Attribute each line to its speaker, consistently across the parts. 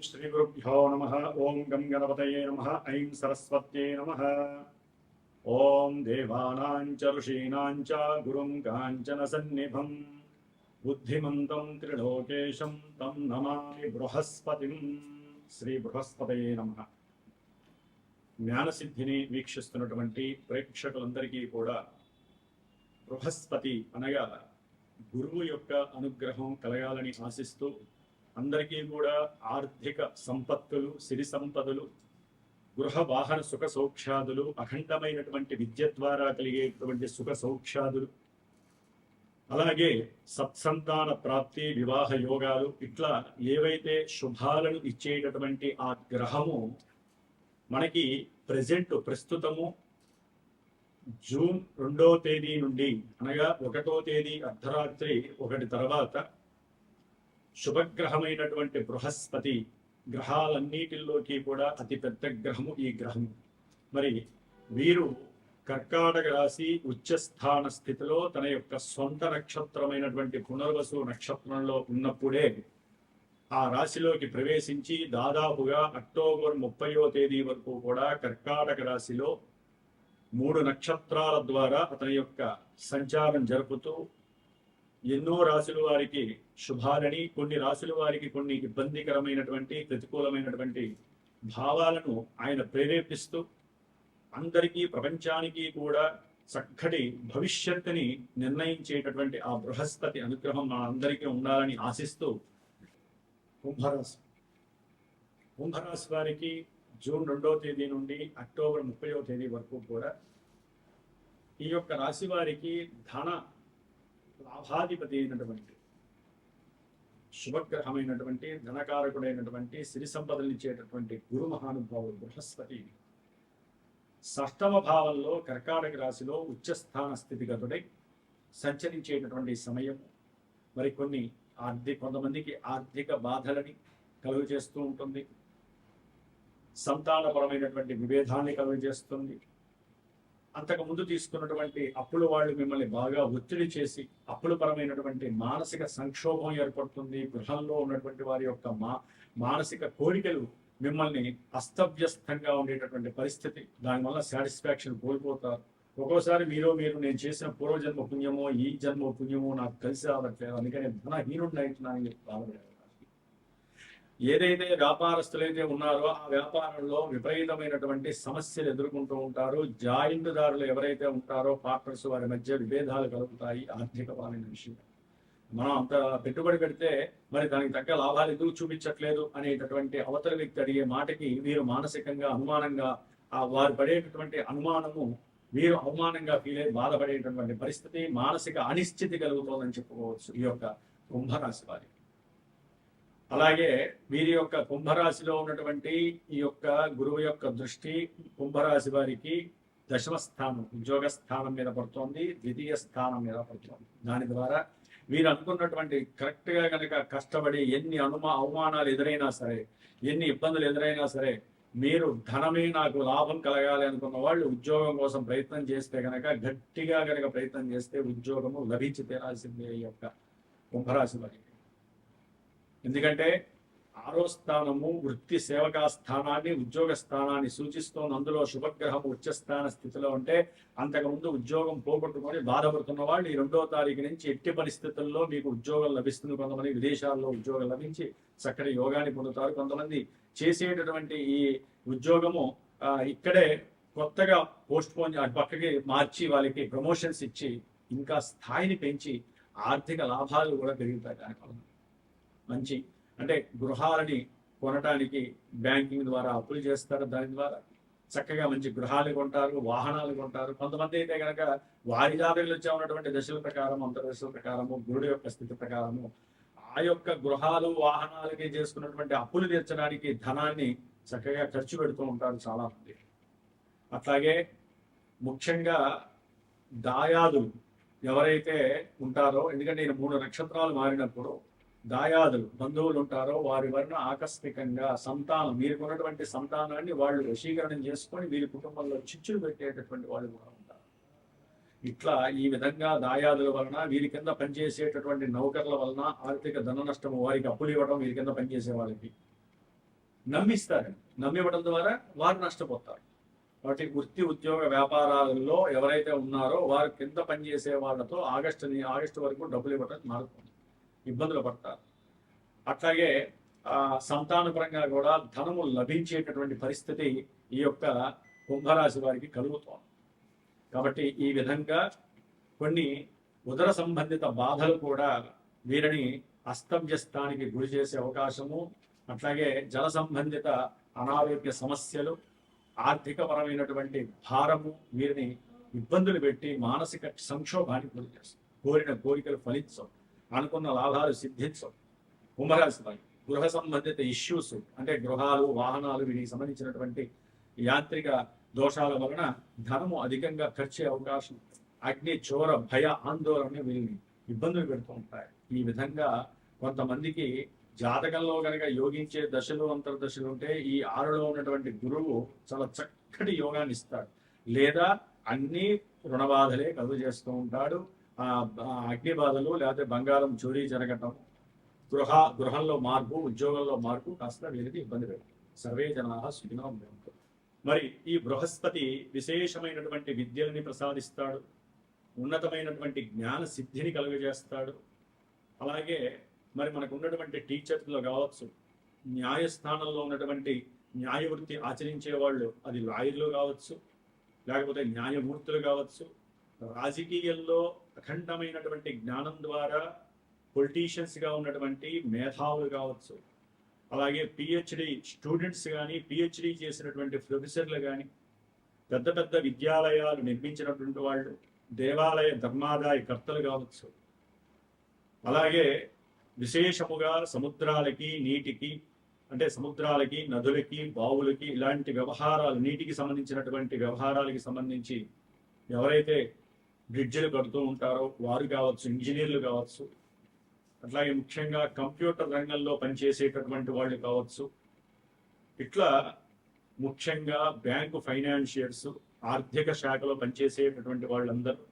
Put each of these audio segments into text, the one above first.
Speaker 1: श्री गुरुभ्यो नमः। ओं गं गणपतये नमः। ऐं सरस्वत्यै नमः। ओं देवानां च ऋषीणां च गुरुं काञ्चनसन्निभं बुद्धिमन्तं त्रिलोकेशं तं नमामि बृहस्पतिं। श्री बृहस्पतये नमः। జ్ఞానసిద్ధిని వీక్షిస్తున్నటువంటి ప్రేక్షకులందరికీ కూడా బృహస్పతి అనగా గురువు యొక్క అనుగ్రహం కలగాలని ఆశిస్తూ అందరికీ కూడా ఆర్థిక సంపత్తులు, సిరి సంపదలు, గృహ వాహన సుఖ సౌఖ్యాదులు, అఖండమైనటువంటి విద్య ద్వారా కలిగేటువంటి సుఖ సౌఖ్యాదులు, అలాగే సత్సంతాన ప్రాప్తి, వివాహ యోగాలు, ఇట్లా ఏవైతే శుభాలను ఇచ్చేటటువంటి ఆ గ్రహము మనకి ప్రస్తుతము జూన్ 2వ తేదీ నుండి అనగా 1వ తేదీ అర్ధరాత్రి 1 తర్వాత శుభగ్రహమైనటువంటి బృహస్పతి గ్రహాలన్నిటిలోకి కూడా అతి పెద్ద గ్రహము ఈ గ్రహము. మరి వీరు కర్కాటక రాశి ఉచ్చస్థాన స్థితిలో తన యొక్క సొంత నక్షత్రమైనటువంటి పునర్వసు నక్షత్రంలో ఉన్నప్పుడే ఆ రాశిలోకి ప్రవేశించి దాదాపుగా అక్టోబర్ 30వ తేదీ వరకు కూడా కర్కాటక రాశిలో 3 నక్షత్రాల ద్వారా అతని యొక్క సంచారం జరుపుతూ ఎన్నో రాశుల వారికి శుభాలని, కొన్ని రాశుల వారికి కొన్ని ఇబ్బందికరమైనటువంటి ప్రతికూలమైనటువంటి భావాలను ఆయన ప్రేరేపిస్తూ అందరికీ, ప్రపంచానికి కూడా చక్కటి భవిష్యత్తుని నిర్ణయించేటటువంటి ఆ బృహస్పతి అనుగ్రహం మా అందరికీ ఉండాలని ఆశిస్తూ కుంభరాశి వారికి జూన్ 2వ తేదీ నుండి అక్టోబర్ 30వ తేదీ వరకు కూడా ఈ యొక్క రాశి వారికి ధన లాభాధిపతి అయినటువంటి శుభగ్రహమైనటువంటి ధనకారకుడైనటువంటి సిరి సంపదలిచ్చేటటువంటి గురు మహానుభావుడు బృహస్పతి 6వ భావంలో కర్కాటక రాశిలో ఉచ్చస్థాన స్థితిగతుడై సంచరించేటటువంటి సమయం మరి కొంతమందికి ఆర్థిక బాధలని కలుగు చేస్తూ ఉంటుంది, సంతానపరమైనటువంటి విభేదాన్ని కలుగు చేస్తుంది. అంతకుముందు తీసుకున్నటువంటి అప్పులు వాళ్ళు మిమ్మల్ని బాగా ఒత్తిడి చేసి అప్పుల పరమైనటువంటి మానసిక సంక్షోభం ఏర్పడుతుంది. గృహంలో ఉన్నటువంటి వారి యొక్క మానసిక కోరికలు మిమ్మల్ని అస్తవ్యస్తంగా ఉండేటటువంటి పరిస్థితి, దానివల్ల సాటిస్ఫాక్షన్ కోల్పోతారు. ఒక్కోసారి మీరు నేను చేసిన పూర్వజన్మ పుణ్యమో ఈ జన్మ పుణ్యమో నాకు కలిసి రావట్లేదు, అందుకని ధనహీనుడిని అవుతున్నానని బాధపడేవారు. ఏదైతే వ్యాపారస్తులైతే ఉన్నారో ఆ వ్యాపారంలో విపరీతమైనటువంటి సమస్యలు ఎదుర్కొంటూ ఉంటారు. జాయింట్దారులు ఎవరైతే ఉంటారో పార్ట్నర్స్, వారి మధ్య విభేదాలు కలుగుతాయి. ఆర్థికపరమైన విషయం మనం అంత పెట్టుబడి పెడితే మరి దానికి తగ్గ లాభాలు ఎందుకు చూపించట్లేదు అనేటటువంటి అవతల వ్యక్తి అడిగే మాటకి వీరు మానసికంగా అనుమానంగా వారు పడేటటువంటి అనుమానము వీరు అవమానంగా ఫీల్ అయి బాధపడేటటువంటి పరిస్థితి, మానసిక అనిశ్చితి కలుగుతోందని చెప్పుకోవచ్చు ఈ యొక్క కుంభరాశి వారికి. అలాగే వీరి యొక్క కుంభరాశిలో ఉన్నటువంటి ఈ యొక్క గురువు యొక్క దృష్టి కుంభరాశి వారికి 10వ స్థానం ఉద్యోగ స్థానం మీద పడుతోంది, 2వ స్థానం మీద పడుతోంది. దాని ద్వారా వీరు అనుకున్నటువంటి కరెక్ట్గా కనుక కష్టపడి ఎన్ని అవమానాలు ఎదురైనా సరే, ఎన్ని ఇబ్బందులు ఎదురైనా సరే, మీరు ధనమే నాకు లాభం కలగాలి అనుకున్న వాళ్ళు ఉద్యోగం కోసం ప్రయత్నం చేస్తే కనుక, గట్టిగా కనుక ప్రయత్నం చేస్తే ఉద్యోగము లభించి తీరాల్సిందే ఈ యొక్క కుంభరాశి వారికి. ఎందుకంటే 6వ స్థానము వృత్తి సేవకా స్థానాన్ని, ఉద్యోగ స్థానాన్ని సూచిస్తోంది. అందులో శుభగ్రహము ఉచ్చస్థాన స్థితిలో ఉంటే అంతకుముందు ఉద్యోగం పోగొట్టుకొని బాధపడుతున్న వాళ్ళు ఈ 2వ తారీఖు నుంచి ఎట్టి పరిస్థితుల్లో మీకు ఉద్యోగం లభిస్తుంది. కొంతమంది విదేశాల్లో ఉద్యోగం లభించి చక్కటి యోగాన్ని పొందుతారు. కొంతమంది చేసేటటువంటి ఈ ఉద్యోగము ఇక్కడే కొత్తగా పోస్ట్ పోన్ పక్కకి మార్చి వాళ్ళకి ప్రమోషన్స్ ఇచ్చి ఇంకా స్థాయిని పెంచి ఆర్థిక లాభాలు కూడా పెరుగుతాయి. దానివల్ల మంచి అంటే గృహాలని కొనటానికి బ్యాంకింగ్ ద్వారా అప్పులు చేస్తారు. దాని ద్వారా చక్కగా మంచి గృహాలు కొంటారు, వాహనాలు కొంటారు. కొంతమంది అయితే కనుక వారి జాతకులు ఉన్నటువంటి దశల ప్రకారం, అంతర్దశల ప్రకారము, గురుడు యొక్క స్థితి ప్రకారము ఆ యొక్క గృహాలు, వాహనాలకి చేసుకున్నటువంటి అప్పులు తీర్చడానికి ధనాన్ని చక్కగా ఖర్చు పెడుతూ ఉంటారు చాలా మంది. అట్లాగే ముఖ్యంగా దాయాదులు ఎవరైతే ఉంటారో, ఎందుకంటే నేను 3 నక్షత్రాలు మారినప్పుడు దాయాదులు బంధువులు ఉంటారో వారి వలన ఆకస్మికంగా సంతానం, మీరుకున్నటువంటి సంతానాన్ని వాళ్ళు వశీకరణం చేసుకొని వీరి కుటుంబంలో చిచ్చులు పెట్టేటటువంటి వాళ్ళు కూడా ఉంటారు. ఇట్లా ఈ విధంగా దాయాదుల వలన, వీరి కింద పనిచేసేటటువంటి నౌకర్ల వలన ఆర్థిక ధన నష్టము, వారికి అప్పులు ఇవ్వడం, వీరి కింద పనిచేసే వాళ్ళకి నమ్మిస్తారు. నమ్మివ్వడం ద్వారా వారు నష్టపోతారు. కాబట్టి వృత్తి ఉద్యోగ వ్యాపారాలలో ఎవరైతే ఉన్నారో వారు కింద పనిచేసే వాళ్ళతో ఆగస్టు వరకు డబ్బులు ఇవ్వడం మారుతుంది, ఇబ్బందులు పడతారు. అట్లాగే సంతానపరంగా కూడా ధనము లభించేటటువంటి పరిస్థితి ఈ యొక్క కుంభరాశి వారికి కలుగుతోంది. కాబట్టి ఈ విధంగా కొన్ని ఉదర సంబంధిత బాధలు కూడా వీరిని అస్తవ్యస్తానికి గురి చేసే అవకాశము, అట్లాగే జల సంబంధిత అనారోగ్య సమస్యలు, ఆర్థికపరమైనటువంటి భారము వీరిని ఇబ్బందులు పెట్టి మానసిక సంక్షోభానికి గురి చేస్తారు. కోరిన కోరికలు ఫలించవు, అనుకున్న లాభాలు సిద్ధించవు. కుంభరాశి వారికి గృహ సంబంధిత ఇష్యూస్ అంటే గృహాలు, వాహనాలు, వీటికి సంబంధించినటువంటి యాంత్రిక దోషాల వలన ధనము అధికంగా ఖర్చే అవకాశం, అగ్ని చోర భయ ఆందోళన వీరిని ఇబ్బందులు పెడుతూ ఉంటాయి. ఈ విధంగా కొంతమందికి జాతకంలో కనుక యోగించే దశలు అంతర్దశలు ఉంటే ఈ 6లో ఉన్నటువంటి గురువు చాలా చక్కటి యోగాన్ని ఇస్తాడు, లేదా అన్ని రుణబాధలే కలుగు చేస్తూ ఉంటాడు. అగ్ని బాధలు లేకపోతే బంగారం చోరీ జరగటం, గృహంలో మార్పు, ఉద్యోగంలో మార్పు కాస్త వీరికి ఇబ్బంది పెడుతుంది. సర్వే జనాః సుఖినో భవంతు. మరి ఈ బృహస్పతి విశేషమైనటువంటి విద్యల్ని ప్రసాదిస్తాడు, ఉన్నతమైనటువంటి జ్ఞాన సిద్ధిని కలుగజేస్తాడు. అలాగే మరి మనకు ఉన్నటువంటి టీచర్స్లో కావచ్చు, న్యాయస్థానంలో ఉన్నటువంటి న్యాయవృత్తి ఆచరించే వాళ్ళు, అది లాయర్లు కావచ్చు, లేకపోతే న్యాయమూర్తులు కావచ్చు, రాజకీయాల్లో అఖండమైనటువంటి జ్ఞానం ద్వారా పొలిటీషియన్స్గా ఉన్నటువంటి మేధావులు కావచ్చు, అలాగే పిహెచ్డి స్టూడెంట్స్ కానీ, పిహెచ్డి చేసినటువంటి ప్రొఫెసర్లు కానీ, పెద్ద పెద్ద విద్యాలయాలు నిర్మించినటువంటి వాళ్ళు, దేవాలయ ధర్మాదాయ కర్తలు కావచ్చు, అలాగే విశేషముగా సముద్రాలకి, నీటికి అంటే సముద్రాలకి, నదులకి, బావులకి ఇలాంటి వ్యవహారాలు, నీటికి సంబంధించినటువంటి వ్యవహారాలకి సంబంధించి ఎవరైతే బ్రిడ్జిలు కడుతూ ఉంటారో వారు కావచ్చు, ఇంజనీర్లు కావచ్చు, అట్లాగే ముఖ్యంగా కంప్యూటర్ రంగంలో పనిచేసేటటువంటి వాళ్ళు కావచ్చు, ఇట్లా ముఖ్యంగా బ్యాంకు ఫైనాన్షియర్స్, ఆర్థిక శాఖలో పనిచేసేటటువంటి వాళ్ళందరూ,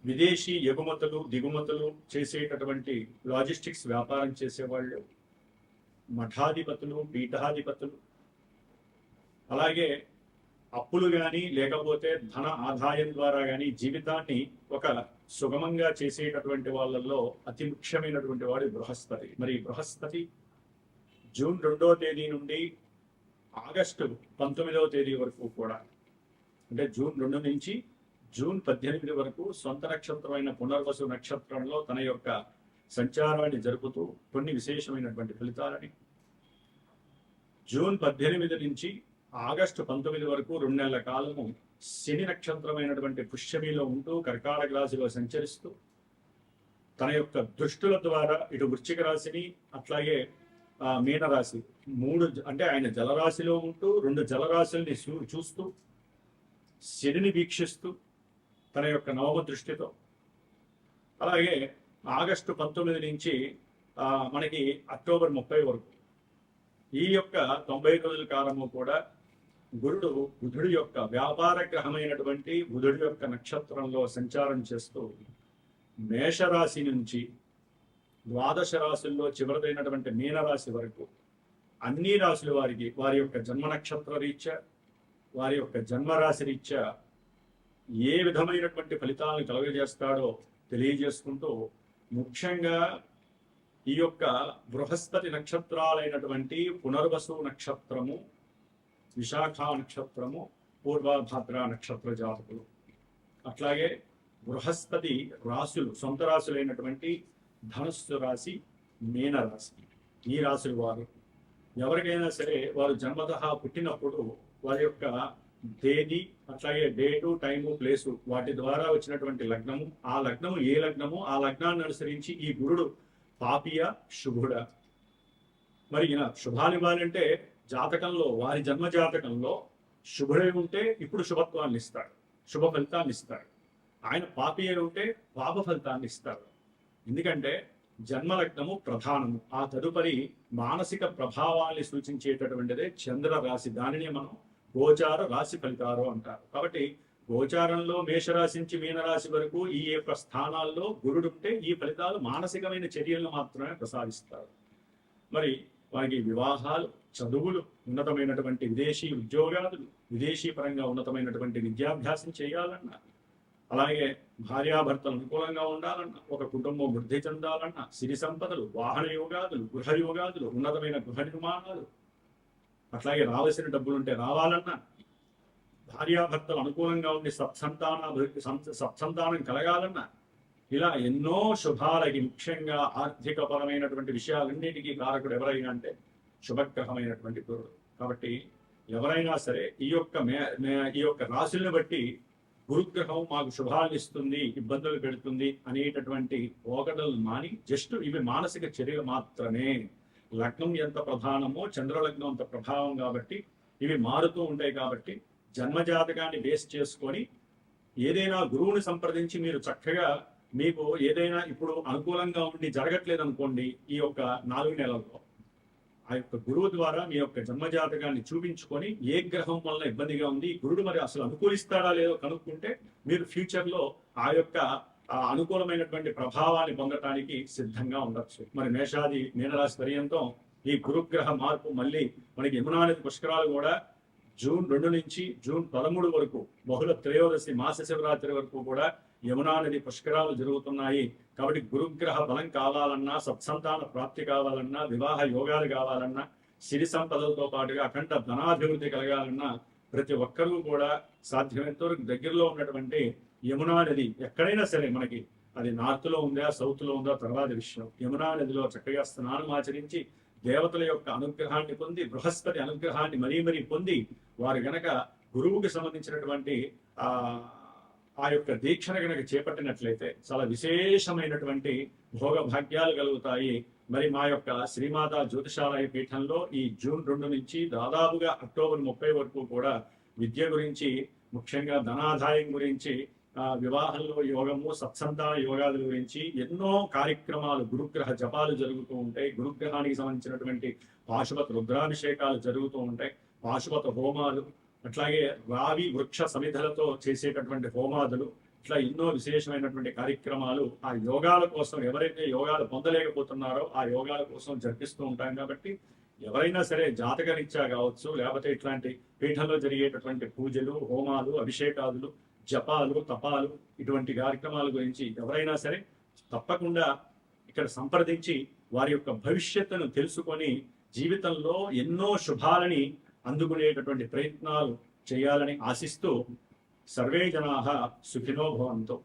Speaker 1: విదేశీ ఎగుమతులు దిగుమతులు చేసేటటువంటి లాజిస్టిక్స్ వ్యాపారం చేసేవాళ్ళు, మఠాధిపతులు, పీఠాధిపతులు, అలాగే అప్పులు కానీ లేకపోతే ధన ఆదాయం ద్వారా కానీ జీవితాన్ని ఒక సుగమంగా చేసేటటువంటి వాళ్ళల్లో అతి ముఖ్యమైనటువంటి వాడు బృహస్పతి. మరి బృహస్పతి జూన్ 2వ తేదీ నుండి ఆగస్టు 19వ తేదీ వరకు కూడా, అంటే జూన్ 2 నుంచి జూన్ 18 వరకు సొంత నక్షత్రమైన పునర్వసు నక్షత్రంలో తన యొక్క సంచారాన్ని జరుపుతూ కొన్ని విశేషమైనటువంటి ఫలితాలని, జూన్ 18 నుంచి ఆగస్టు 19 వరకు 2 నెలల కాలము శని నక్షత్రమైనటువంటి పుష్యమిలో ఉంటూ కర్కాటక రాశిలో సంచరిస్తూ తన యొక్క దృష్టుల ద్వారా ఇటు వృశ్చిక రాశిని అట్లాగే మీనరాశి 3 అంటే ఆయన జలరాశిలో ఉంటూ 2 జలరాశుల్ని చూస్తూ శనిని వీక్షిస్తూ తన యొక్క నవమ దృష్టితో, అలాగే ఆగస్టు 19 నుంచి మనకి అక్టోబర్ 30 వరకు ఈ యొక్క 90 రోజుల కాలము కూడా బుధుడి యొక్క వ్యాపార గ్రహమైనటువంటి బుధుడి యొక్క నక్షత్రంలో సంచారం చేస్తూ మేషరాశి నుంచి ద్వాదశ రాశుల్లో చివరిదైనటువంటి మీనరాశి వరకు అన్ని రాశుల వారికి వారి యొక్క జన్మ నక్షత్ర రీత్యా, వారి యొక్క జన్మరాశి రీత్యా ఏ విధమైనటువంటి ఫలితాలను కలుగజేస్తాడో తెలియజేసుకుంటూ, ముఖ్యంగా ఈ యొక్క బృహస్పతి నక్షత్రాలైనటువంటి పునర్వసు నక్షత్రము, విశాఖ నక్షత్రము, పూర్వభాద్ర నక్షత్ర జాతకులు, అట్లాగే బృహస్పతి రాశులు సొంత రాశులైనటువంటి ధనుస్సు రాశి, మీనరాశి, ఈ రాశుల వారు ఎవరికైనా సరే వారు జన్మతః పుట్టినప్పుడు వారి యొక్క తేదీ, అట్లాగే డేటు, టైము, ప్లేసు వాటి ద్వారా వచ్చినటువంటి లగ్నము, ఆ లగ్నము ఏ లగ్నము, ఆ లగ్నాన్ని అనుసరించి ఈ గురుడు పాపియ శుభుడా. మరి ఈయన శుభాలు ఇవ్వాలంటే జాతకంలో, వారి జన్మ జాతకంలో శుభుడై ఉంటే ఇప్పుడు శుభత్వాన్ని ఇస్తాడు, శుభ ఫలితాన్ని ఇస్తాడు. ఆయన పాపి అయి ఉంటే పాప ఫలితాన్ని ఇస్తాడు. ఎందుకంటే జన్మలగ్నము ప్రధానము, ఆ తదుపరి మానసిక ప్రభావాన్ని సూచించేటటువంటిదే చంద్ర రాశి. దానినే మనం గోచార రాశి ఫలితాలు అంటారు. కాబట్టి గోచారంలో మేషరాశి నుంచి మీనరాశి వరకు ఈ యొక్క స్థానాల్లో గురుడు ఉంటే ఈ ఫలితాలు మానసికమైన చర్యలను మాత్రమే ప్రసాదిస్తారు. మరి వారికి వివాహాలు, చదువులు, ఉన్నతమైనటువంటి విదేశీ ఉద్యోగాలు, విదేశీ పరంగా ఉన్నతమైనటువంటి విద్యాభ్యాసం చేయాలన్నా, అలాగే భార్యాభర్తలు అనుకూలంగా ఉండాలన్నా, ఒక కుటుంబం వృద్ధి చెందాలన్నా, సిరి సంపదలు, వాహన యోగాదులు, గృహ యోగాదులు, ఉన్నతమైన గృహ నిర్మాణాలు, అట్లాగే రావాల్సిన డబ్బులుంటే రావాలన్నా, భార్యాభర్తలు అనుకూలంగా ఉండి సత్సంతానం కలగాలన్నా, ఇలా ఎన్నో శుభాలకి ముఖ్యంగా ఆర్థిక పరమైనటువంటి విషయాలన్నిటికీ కారకుడు ఎవరైనా అంటే శుభగ్రహమైనటువంటి గురుడు. కాబట్టి ఎవరైనా సరే ఈ యొక్క రాశుల్ని బట్టి గురుగ్రహం మాకు శుభాలు ఇస్తుంది, ఇబ్బందులు పెడుతుంది అనేటటువంటి పోకడలు మాని జస్ట్ ఇవి మానసిక చర్యలు మాత్రమే. లగ్నం ఎంత ప్రధానమో చంద్రలగ్నం అంత ప్రభావం కాబట్టి ఇవి మారుతూ ఉంటాయి. కాబట్టి జన్మజాతకాన్ని బేస్ చేసుకొని ఏదైనా గురువుని సంప్రదించి మీరు చక్కగా మీకు ఏదైనా ఇప్పుడు అనుకూలంగా ఉండి జరగట్లేదు అనుకోండి, ఈ యొక్క 4 నెలల్లో ఆ యొక్క గురువు ద్వారా మీ యొక్క జన్మజాతకాన్ని చూపించుకొని ఏ గ్రహం వల్ల ఇబ్బందిగా ఉంది, గురుడు మరి అసలు అనుకూలిస్తాడా లేదో కనుక్కుంటే మీరు ఫ్యూచర్ లో ఆ యొక్క అనుకూలమైనటువంటి ప్రభావాన్ని పొందటానికి సిద్ధంగా ఉండొచ్చు. మరి మీనరాశి పర్యంతం ఈ గురుగ్రహ మార్పు మళ్ళీ మనకి యమునా నది పుష్కరాలు కూడా జూన్ 2 నుంచి జూన్ 13 వరకు బహుళ త్రయోదశి మాస శివరాత్రి వరకు కూడా యమునా నది పుష్కరాలు జరుగుతున్నాయి. కాబట్టి గురుగ్రహ బలం కావాలన్నా, సత్సంతాన ప్రాప్తి కావాలన్నా, వివాహ యోగాలు కావాలన్నా, సిరి సంపదలతో పాటుగా అఖండ ధనాభివృద్ధి కలగాలన్నా ప్రతి ఒక్కరూ కూడా సాధ్యమైనంత వరకు దగ్గరలో ఉన్నటువంటి యమునా నది ఎక్కడైనా సరే, మనకి అది నార్త్ లో ఉందా సౌత్ లో ఉందా తర్వాత విషయం, యమునా నదిలో చక్కగా స్నానం ఆచరించి దేవతల యొక్క అనుగ్రహాన్ని పొంది, బృహస్పతి అనుగ్రహాన్ని మరీ పొంది వారు గనక గురువుకి సంబంధించినటువంటి ఆ యొక్క దీక్షను గనక చేపట్టినట్లయితే చాలా విశేషమైనటువంటి భోగ భాగ్యాలు కలుగుతాయి. మరి మా యొక్క శ్రీమాతా జ్యోతిషాలయ పీఠంలో ఈ జూన్ 2 నుంచి దాదాపుగా అక్టోబర్ 30 వరకు కూడా విద్య గురించి, ముఖ్యంగా ధనాదాయం గురించి, వివాహంలో యోగము, సత్సంతాన యోగాల గురించి ఎన్నో కార్యక్రమాలు, గురుగ్రహ జపాలు జరుగుతూ ఉంటాయి. గురుగ్రహానికి సంబంధించినటువంటి పాశుపత రుద్రాభిషేకాలు జరుగుతూ ఉంటాయి, పాశుపత హోమాలు, అట్లాగే రావి వృక్ష సమిధలతో చేసేటటువంటి హోమాదులు, ఇట్లా ఎన్నో విశేషమైనటువంటి కార్యక్రమాలు ఆ యోగాల కోసం, ఎవరైతే యోగాలు పొందలేకపోతున్నారో ఆ యోగాల కోసం జరిపిస్తూ ఉంటాం. కాబట్టి ఎవరైనా సరే జాతకరీత్యా కావచ్చు, లేకపోతే ఇట్లాంటి పీఠంలో జరిగేటటువంటి పూజలు, హోమాలు, అభిషేకాదులు, జపాలు, తపాలు, ఇటువంటి కార్యక్రమాల గురించి ఎవరైనా సరే తప్పకుండా ఇక్కడ సంప్రదించి వారి యొక్క భవిష్యత్తును తెలుసుకొని జీవితంలో ఎన్నో శుభాలని అందుకునేటటువంటి ప్రయత్నాలు చేయాలని ఆశిస్తూ సర్వే జనాః సుఖినో భవంతు.